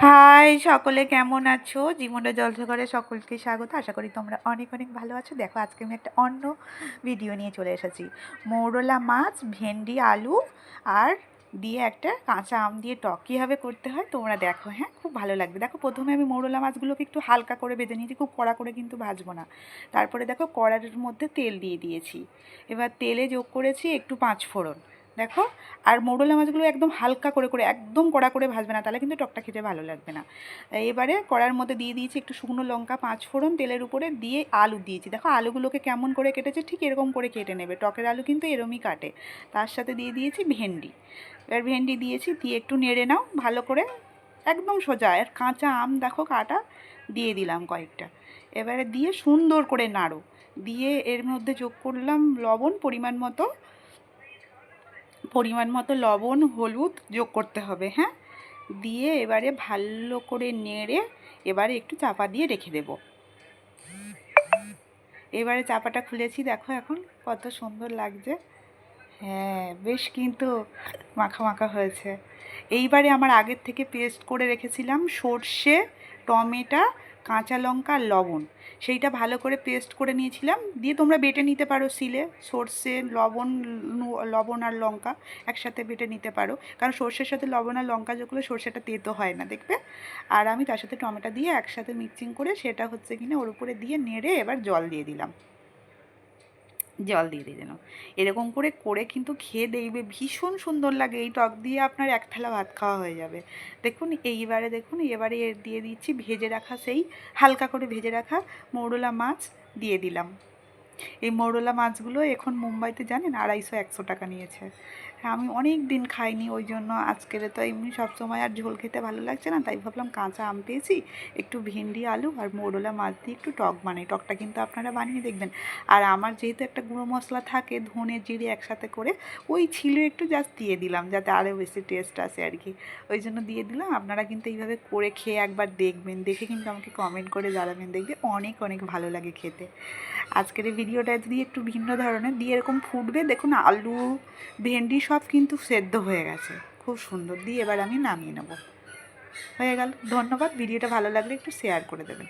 High সকলে, কেমন আছো? জীবনের জলসাগরে সকলকে স্বাগত। আশা করি তোমরা অনেক অনেক ভালো আছো। দেখো, আজকে আমি একটা অন্য ভিডিও নিয়ে চলে এসেছি। মৌরলা মাছ, ভেন্ডি, আলু আর দিয়ে একটা কাঁচা আম দিয়ে টক কীভাবে করতে হয় তোমরা দেখো। হ্যাঁ, খুব ভালো লাগবে। দেখো, প্রথমে আমি মৌরলা মাছগুলোকে একটু হালকা করে ভেজে নিয়েছি, খুব কড়া করে কিন্তু ভাজবো না। তারপরে দেখো, কড়াইয়ের মধ্যে তেল দিয়ে দিয়েছি। এবার তেলে যোগ করেছি একটু পাঁচফোড়ন। দেখো, আর মৌরলা মাছগুলো একদম হালকা করে করে, একদম কড়া করে ভাজবে না, তাহলে কিন্তু টকটা খেতে ভালো লাগবে না। এবারে কড়ার মধ্যে দিয়ে দিয়েছি একটু শুকনো লঙ্কা, পাঁচফোড়ন তেলের উপরে দিয়ে আলু দিয়েছি। দেখো, আলুগুলোকে কেমন করে কেটেছে, ঠিক এরকম করে কেটে নেবে। টকের আলু কিন্তু এরমই কাটে। তার সাথে দিয়ে দিয়েছি ভেন্ডি। এবার ভেন্ডি দিয়েছি, দিয়ে একটু নেড়ে নাও ভালো করে, একদম সোজা। আর কাঁচা আম দেখো কাটা, দিয়ে দিলাম কয়েকটা। এবারে দিয়ে সুন্দর করে নাড়ো। দিয়ে এর মধ্যে যোগ করলাম লবণ, পরিমাণ মতো লবণ, হলুদ যোগ করতে হবে। হ্যাঁ, দিয়ে এবারে ভালো করে নেড়ে এবারে একটু চাপা দিয়ে রেখে দেব। এবারে চাপাটা খুলেছি, দেখো এখন কত সুন্দর লাগছে। হ্যাঁ, বেশ কিন্তু মাখা মাখা হয়েছে। এইবারে আমার আগের থেকে পেস্ট করে রেখেছিলাম সর্ষে, টমেটো, কাঁচা লঙ্কা আর লবণ, সেইটা ভালো করে পেস্ট করে নিয়েছিলাম। দিয়ে তোমরা বেটে নিতে পারো শিলে। সর্ষে, লবণ আর লঙ্কা একসাথে বেটে নিতে পারো, কারণ সর্ষের সাথে লবণ আর লঙ্কা যোগ করলে সর্ষেটা তেতো হয় না, দেখবে। আর আমি তার সাথে টমেটো দিয়ে একসাথে মিক্সিং করে সেটা হচ্ছে কিনা ওর উপরে দিয়ে নেড়ে এবার জল দিয়ে দিলাম। এরকম করে করে কিন্তু খেয়ে দেখবে, ভীষণ সুন্দর লাগে। এই টক দিয়ে আপনার এক থালা ভাত খাওয়া হয়ে যাবে। দেখুন, এবারে এর দিয়ে দিচ্ছি ভেজে রাখা, সেই হালকা করে ভেজে রাখা মৌরলা মাছ দিয়ে দিলাম। এই মৌরলা মাছগুলো এখন মুম্বাইতে জানেন 250-100 টাকা নিয়েছে। হ্যাঁ, আমি অনেক দিন খাইনি, ওই জন্য আজকের তো এমনি সবসময় আর ঝোল খেতে ভালো লাগছে না, তাই ভাবলাম কাঁচা আম পেয়েছি, একটু ভেন্ডি, আলু আর মৌরলা মাছ দিয়ে একটু টক বানাই। টকটা কিন্তু আপনারা বানিয়ে দেখবেন। আর আমার যেহেতু একটা গুঁড়ো মশলা থাকে, ধনে জিরে একসাথে করে, ওই ছিল একটু জাস্ট দিয়ে দিলাম, যাতে আরও বেশি টেস্ট আসে আর কি, ওই জন্য দিয়ে দিলাম। আপনারা কিন্তু এইভাবে করে খেয়ে একবার দেখবেন, দেখে কিন্তু আমাকে কমেন্ট করে জানাবেন, দেখবে অনেক অনেক ভালো লাগে খেতে। আজকের এই ভিডিওটা যদি একটু ভিন্ন ধরনের দিয়ে এরকম ফুটবে, দেখুন আলু, ভেন্ডি সব কিন্তু সেদ্ধ হয়ে গেছে, খুব সুন্দর। দিয়ে এবার আমি নামিয়ে নেব। হয়ে গেল। ধন্যবাদ। ভিডিওটা ভালো লাগলে একটু শেয়ার করে দেবেন।